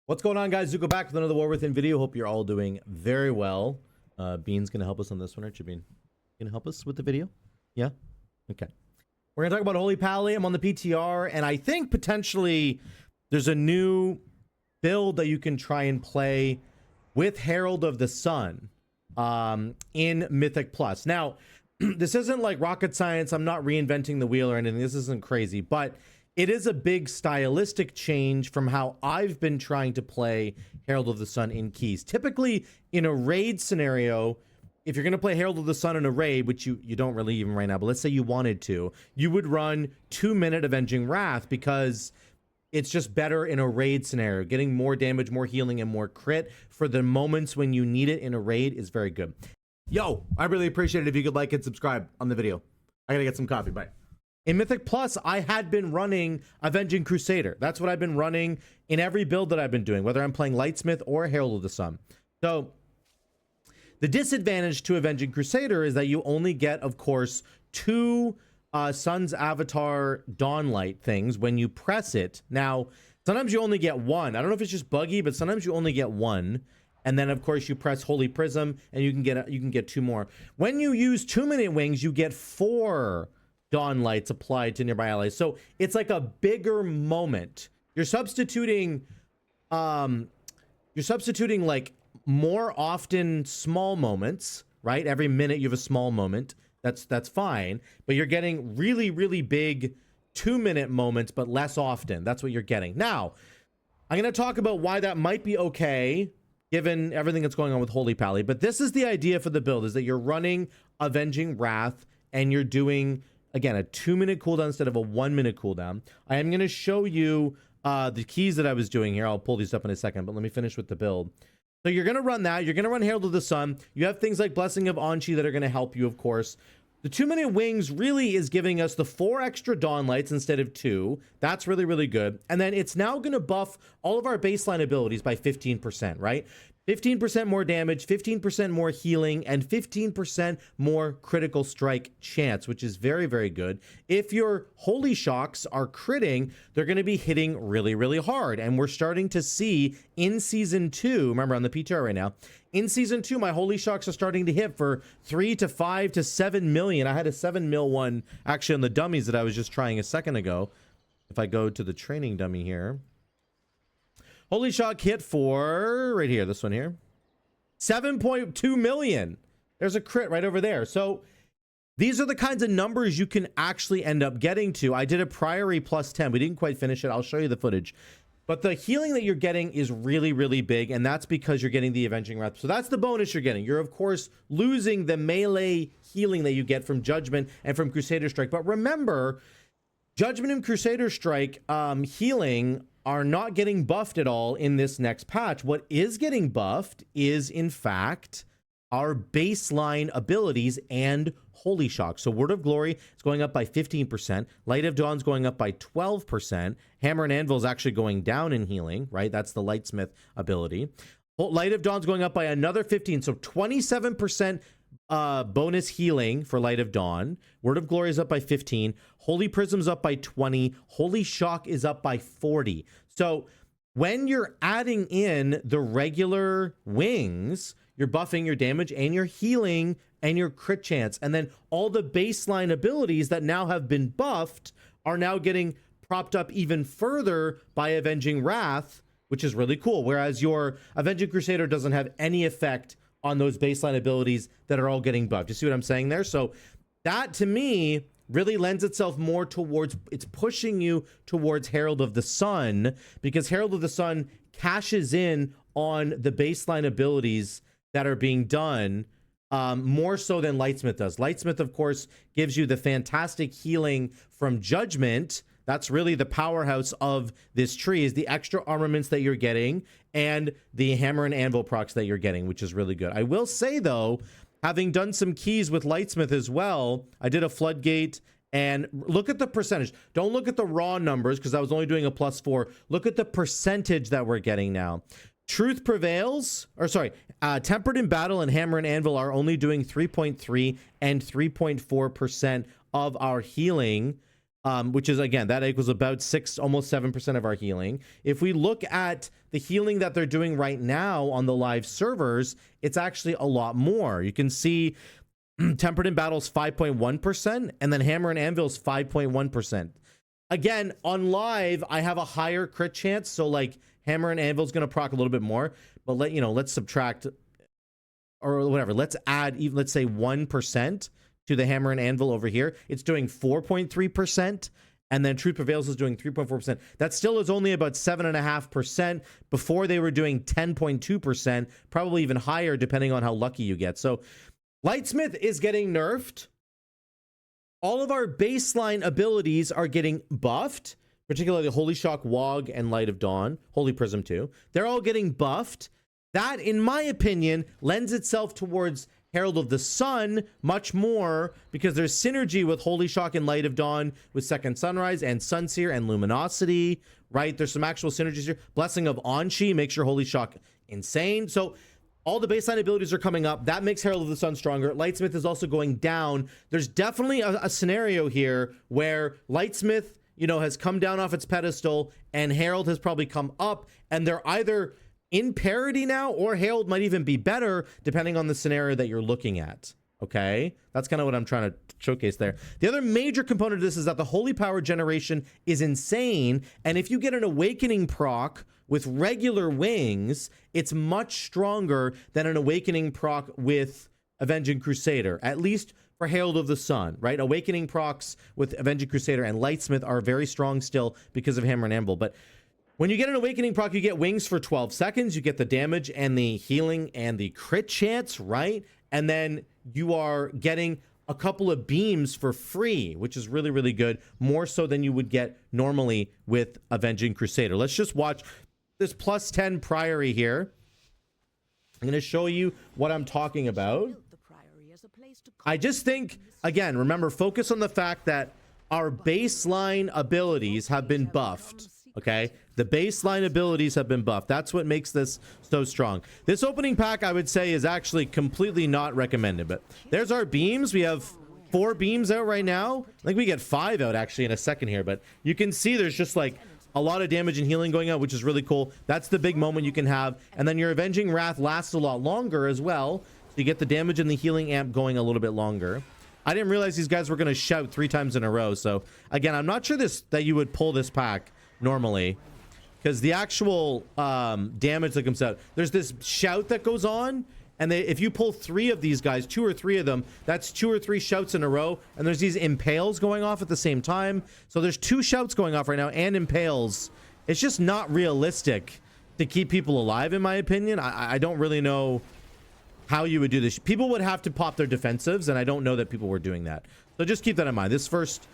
What's going on, guys? Zuko back with another War Within video. Hope you're all doing very well. Bean's gonna help us on this one, aren't you, Bean? Gonna help us with the video? Yeah? Okay. We're gonna talk about Holy Pally. I'm on the PTR, and I think potentially there's a new build that you can try and play with Herald of the Sun in Mythic Plus. Now, this isn't like rocket science. I'm not reinventing the wheel or anything. This isn't crazy, but it is a big stylistic change from how I've been trying to play Herald of the Sun in keys. Typically, in a raid scenario, if you're going to play Herald of the Sun in a raid, which you don't really even right now, but let's say you wanted to, you would run 2-minute Avenging Wrath because it's just better in a raid scenario. Getting more damage, more healing, and more crit for the moments when you need it in a raid is very good. Yo, I really appreciate it if you could like and subscribe on the video. I gotta get some coffee. Bye. In Mythic Plus, I had been running Avenging Crusader. That's what I've been running in every build that I've been doing, whether I'm playing Lightsmith or Herald of the Sun. So the disadvantage to Avenging Crusader is that you only get, of course, 2 Sun's Avatar Dawnlight things when you press it. Now, sometimes you only get 1. I don't know if it's just buggy, but sometimes you only get 1. And then, of course, you press Holy Prism, and you can get 2 more. When you use 2-minute wings, you get 4 Dawn lights applied to nearby allies. So it's like a bigger moment. You're substituting like more often small moments, right? Every minute you have a small moment. That's fine. But you're getting really, really big 2-minute moments, but less often. That's what you're getting. Now, I'm going to talk about why that might be okay, given everything that's going on with Holy Pally. But this is the idea for the build, is that you're running Avenging Wrath and you're doing, again, a 2-minute cooldown instead of a 1-minute cooldown. I am going to show you the keys that I was doing here. I'll pull these up in a second, but let me finish with the build. So you're going to run that. You're going to run Herald of the Sun. You have things like Blessing of Anchi that are going to help you, of course. The 2-minute wings really is giving us the 4 extra Dawn lights instead of 2. That's really, really good. And then it's now going to buff all of our baseline abilities by 15%, right? 15% more damage, 15% more healing, and 15% more critical strike chance, which is very, very good. If your holy shocks are critting, they're going to be hitting really, really hard. And we're starting to see in season 2, remember on the PTR right now, in season 2, my holy shocks are starting to hit for 3 to 5 to 7 million. I had a 7 mil one actually on the dummies that I was just trying a second ago. If I go to the training dummy here, Holy Shock hit for, right here, this one here, 7.2 million. There's a crit right over there. So these are the kinds of numbers you can actually end up getting to. I did a Priory plus 10. We didn't quite finish it. I'll show you the footage. But the healing that you're getting is really, really big, and that's because you're getting the Avenging Wrath. So that's the bonus you're getting. You're, of course, losing the melee healing that you get from Judgment and from Crusader Strike. But remember, Judgment and Crusader Strike healing are not getting buffed at all in this next patch. What is getting buffed is, in fact, our baseline abilities and Holy Shock. So Word of Glory is going up by 15%. Light of Dawn's going up by 12%. Hammer and Anvil is actually going down in healing, right? That's the Lightsmith ability. Light of Dawn's going up by another 15. So 27% bonus healing for Light of Dawn. Word of Glory is up by 15. Holy Prism's up by 20. Holy Shock is up by 40. So when you're adding in the regular wings, you're buffing your damage and your healing and your crit chance. And then all the baseline abilities that now have been buffed are now getting propped up even further by Avenging Wrath, which is really cool. Whereas your Avenging Crusader doesn't have any effect on those baseline abilities that are all getting buffed. You see what I'm saying there? So that, to me, really lends itself more towards, it's pushing you towards Herald of the Sun, because Herald of the Sun cashes in on the baseline abilities that are being done more so than Lightsmith does. Lightsmith, of course, gives you the fantastic healing from Judgment. That's really the powerhouse of this tree, is the extra armaments that you're getting and the Hammer and Anvil procs that you're getting, which is really good. I will say, though, having done some keys with Lightsmith as well, I did a Floodgate, and look at the percentage. Don't look at the raw numbers, because I was only doing a +4. Look at the percentage that we're getting now. Truth Prevails, or sorry, Tempered in Battle and Hammer and Anvil are only doing 3.3 and 3.4% of our healing. which is, again, that equals about 6, almost 7% of our healing. If we look at the healing that they're doing right now on the live servers, it's actually a lot more. You can see Tempered in Battle's 5.1%, and then Hammer and Anvil's 5.1%. Again, on live, I have a higher crit chance, so like Hammer and Anvil's gonna proc a little bit more, but let's subtract or whatever. Let's add even, let's say 1% to the Hammer and Anvil over here. It's doing 4.3%, and then Truth Prevails is doing 3.4%. That still is only about 7.5%. Before they were doing 10.2%, probably even higher depending on how lucky you get. So Lightsmith is getting nerfed. All of our baseline abilities are getting buffed, particularly Holy Shock, Wog, and Light of Dawn, Holy Prism too. They're all getting buffed. That, in my opinion, lends itself towards Herald of the Sun much more, because there's synergy with Holy Shock and Light of Dawn, with Second Sunrise and Sunseer and Luminosity, right? There's some actual synergies here. Blessing of Anshi makes your Holy Shock insane. So all the baseline abilities are coming up. That makes Herald of the Sun stronger. Lightsmith is also going down. There's definitely a scenario here where Lightsmith, has come down off its pedestal, and Herald has probably come up, and they're either in parity now, or Herald might even be better, depending on the scenario that you're looking at. Okay, that's kind of what I'm trying to showcase there. The other major component of this is that the holy power generation is insane, and if you get an awakening proc with regular wings, it's much stronger than an awakening proc with Avenging Crusader, at least for Herald of the Sun, right? Awakening procs with Avenging Crusader and Lightsmith are very strong still because of Hammer and Anvil. But when you get an awakening proc, you get wings for 12 seconds, you get the damage and the healing and the crit chance, right? And then you are getting a couple of beams for free, which is really, really good, more so than you would get normally with Avenging Crusader. Let's just watch this plus 10 Priory here. I'm going to show you what I'm talking about. I just think, again, remember, focus on the fact that our baseline abilities have been buffed. Okay, the baseline abilities have been buffed. That's what makes this so strong. This opening pack, I would say, is actually completely not recommended. But there's our beams. We have 4 beams out right now. I think we get 5 out actually in a second here. But you can see there's just like a lot of damage and healing going out, which is really cool. That's the big moment you can have. And then your Avenging Wrath lasts a lot longer as well. So you get the damage and the healing amp going a little bit longer. I didn't realize these guys were going to shout 3 times in a row. So again, I'm not sure that you would pull this pack normally, because the actual damage that comes out, there's this shout that goes on, and if you pull 3 of these guys, 2 or 3 of them, that's 2 or 3 shouts in a row, and there's these impales going off at the same time. So there's 2 shouts going off right now and impales. It's just not realistic to keep people alive, in my opinion. I don't really know how you would do this. People would have to pop their defensives, and I don't know that people were doing that. So just keep that in mind. This first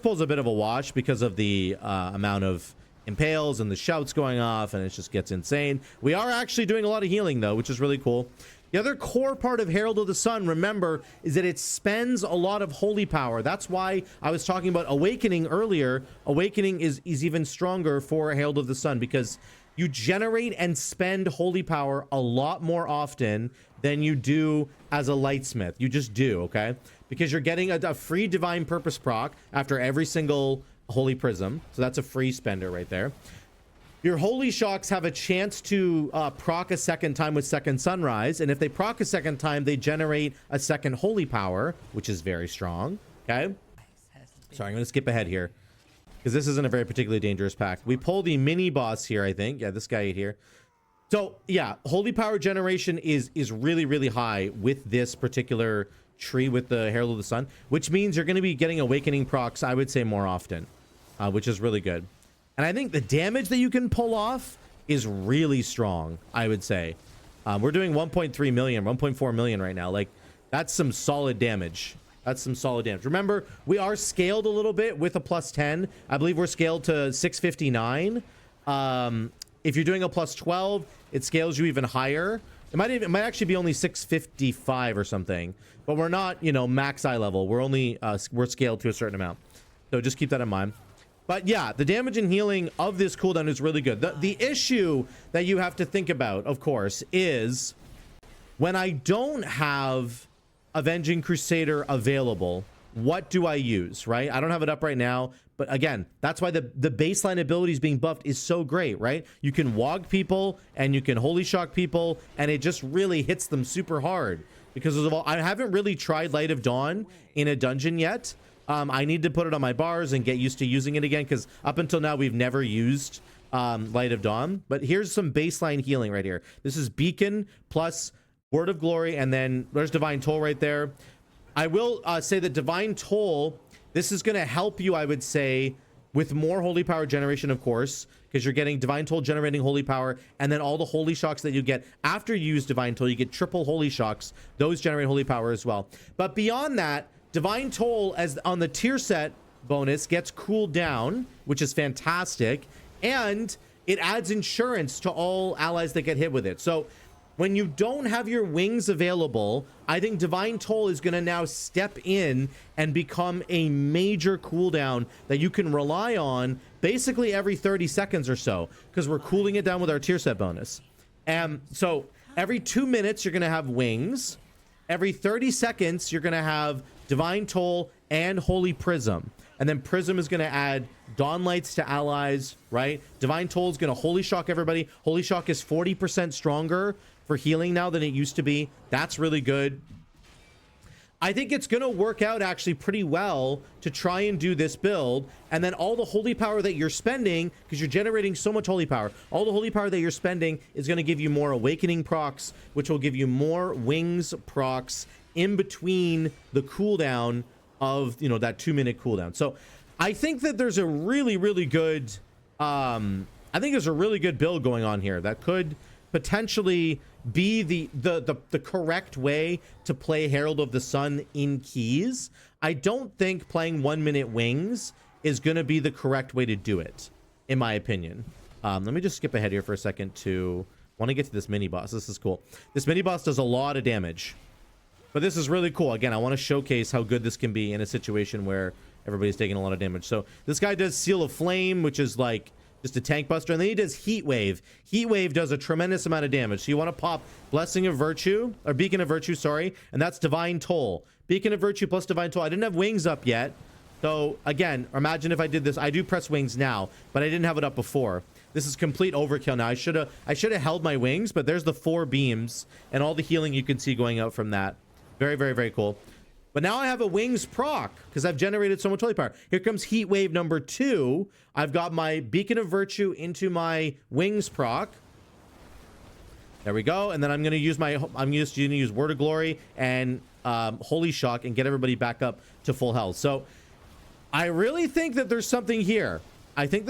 pull's a bit of a wash because of the amount of impales and the shouts going off, and it just gets insane. We are actually doing a lot of healing though, which is really cool. The other core part of Herald of the Sun, remember, is that it spends a lot of holy power. That's why I was talking about Awakening earlier. Awakening is even stronger for Herald of the Sun, because you generate and spend holy power a lot more often than you do as a Lightsmith. You just do, okay? Because you're getting a free Divine Purpose proc after every single Holy Prism. So that's a free spender right there. Your Holy Shocks have a chance to proc a second time with Second Sunrise. And if they proc a second time, they generate a second Holy Power, which is very strong, okay? Sorry, I'm going to skip ahead here, because this isn't a very particularly dangerous pack. We pull the mini boss here, I think. Yeah, this guy here. So yeah, holy power generation is really, really high with this particular tree with the Herald of the Sun, which means you're going to be getting awakening procs, I would say, more often, which is really good. And I think the damage that you can pull off is really strong, I would say. We're doing 1.3 million, 1.4 million right now. Like, that's some solid damage. That's some solid damage. Remember, we are scaled a little bit with a plus 10. I believe we're scaled to 659. If you're doing a plus 12, it scales you even higher. It might actually be only 655 or something, but we're not, max eye level. We're only we're scaled to a certain amount. So just keep that in mind. But yeah, the damage and healing of this cooldown is really good. The issue that you have to think about, of course, is when I don't have Avenging Crusader available, what do I use, right? I don't have it up right now, but again, that's why the baseline abilities being buffed is so great, right? You can wog people and you can holy shock people, and it just really hits them super hard. Because of all, I haven't really tried Light of Dawn in a dungeon yet. I need to put it on my bars and get used to using it again, because up until now we've never used Light of Dawn. But here's some baseline healing right here. This is Beacon plus Word of Glory, and then there's Divine Toll right there. I will say that Divine Toll, this is going to help you, I would say, with more holy power generation, of course, because you're getting Divine Toll generating holy power, and then all the holy shocks that you get after you use Divine Toll, you get triple holy shocks. Those generate holy power as well. But beyond that, Divine Toll, as on the tier set bonus, gets cooled down, which is fantastic, and it adds insurance to all allies that get hit with it. So when you don't have your wings available, I think Divine Toll is going to now step in and become a major cooldown that you can rely on basically every 30 seconds or so, because we're cooling it down with our tier set bonus. And so every 2 minutes, you're going to have wings. Every 30 seconds, you're going to have Divine Toll and Holy Prism. And then Prism is going to add Dawn Lights to allies, right? Divine Toll is going to Holy Shock everybody. Holy Shock is 40% stronger for healing now than it used to be. That's really good. I think it's going to work out actually pretty well to try and do this build. And then all the holy power that you're spending, because you're generating so much holy power, all the holy power that you're spending is going to give you more awakening procs, which will give you more wings procs in between the cooldown of, you know, that 2 minute cooldown. So I think that there's a really, really good, I think there's a really good build going on here that could potentially be the correct way to play Herald of the Sun in keys. I don't think playing 1 minute wings is going to be the correct way to do it, in my opinion. Let me just skip ahead here for a second to want to get to this mini boss. This is cool. This mini boss does a lot of damage, but this is really cool. Again, I want to showcase how good this can be in a situation where everybody's taking a lot of damage. So this guy does Seal of Flame, which is like just a tank buster, and then he does Heat Wave. Heat Wave does a tremendous amount of damage. So you want to pop Blessing of Virtue, or Beacon of Virtue, sorry, and that's Divine Toll. Beacon of Virtue plus Divine Toll. I didn't have wings up yet, so again, imagine if I did this. I do press wings now, but I didn't have it up before. This is complete overkill now. I should have held my wings, but there's the 4 beams and all the healing you can see going out from that. Very, very, very cool. But now I have a wings proc because I've generated so much holy power. Here comes Heat Wave number 2. I've got my Beacon of Virtue into my wings proc. There we go. And then I'm going to use I'm just going to use Word of Glory and Holy Shock and get everybody back up to full health. So I really think that there's something here. I think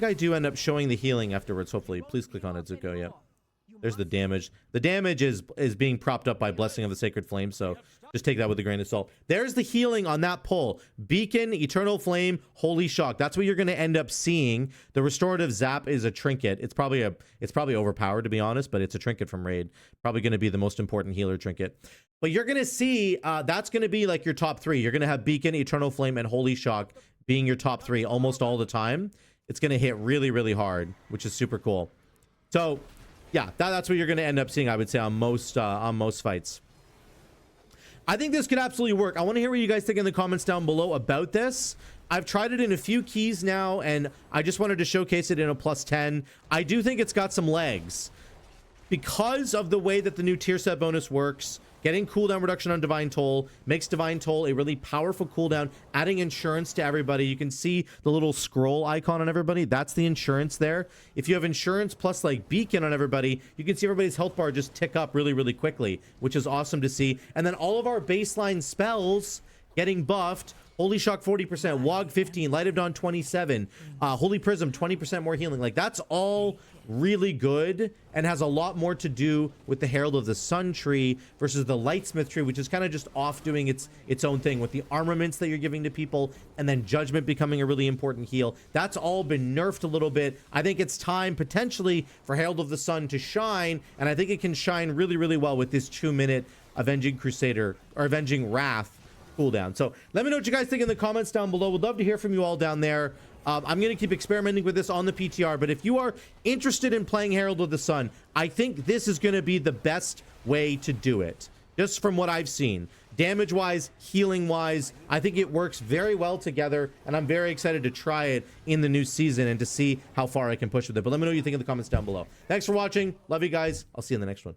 I do end up showing the healing afterwards. Hopefully, please click on it, Zuko. Yep. There's the damage. The damage is being propped up by Blessing of the Sacred Flame, so just take that with a grain of salt. There's the healing on that pull. Beacon, Eternal Flame, Holy Shock. That's what you're going to end up seeing. The Restorative Zap is a trinket. It's probably overpowered, to be honest, but it's a trinket from Raid. Probably going to be the most important healer trinket. But you're going to see that's going to be like your top 3. You're going to have Beacon, Eternal Flame, and Holy Shock being your top 3 almost all the time. It's going to hit really, really hard, which is super cool. So yeah, that's what you're going to end up seeing, I would say, on most fights. I think this could absolutely work. I want to hear what you guys think in the comments down below about this. I've tried it in a few keys now, and I just wanted to showcase it in a +10. I do think it's got some legs. Because of the way that the new tier set bonus works, getting cooldown reduction on Divine Toll makes Divine Toll a really powerful cooldown, adding insurance to everybody. You can see the little scroll icon on everybody. That's the insurance there. If you have insurance plus like Beacon on everybody, you can see everybody's health bar just tick up really, really quickly, which is awesome to see. And then all of our baseline spells getting buffed. Holy Shock 40%, Wog 15, Light of Dawn 27, Holy Prism 20% more healing. Like, that's all really good and has a lot more to do with the Herald of the Sun tree versus the Lightsmith tree, which is kind of just off doing its own thing with the armaments that you're giving to people, and then Judgment becoming a really important heal. That's all been nerfed a little bit. I think it's time potentially for Herald of the Sun to shine, and I think it can shine really, really well with this 2 minute Avenging Crusader or Avenging Wrath cooldown. So let me know what you guys think in the comments down below. Would love to hear from you all down there. I'm going to keep experimenting with this on the PTR, but if you are interested in playing Herald of the Sun, I think this is going to be the best way to do it. just from what I've seen. Damage wise, healing wise, I think it works very well together, and I'm very excited to try it in the new season and to see how far I can push with it. But let me know what you think in the comments down below. Thanks for watching. Love you guys. I'll see you in the next one.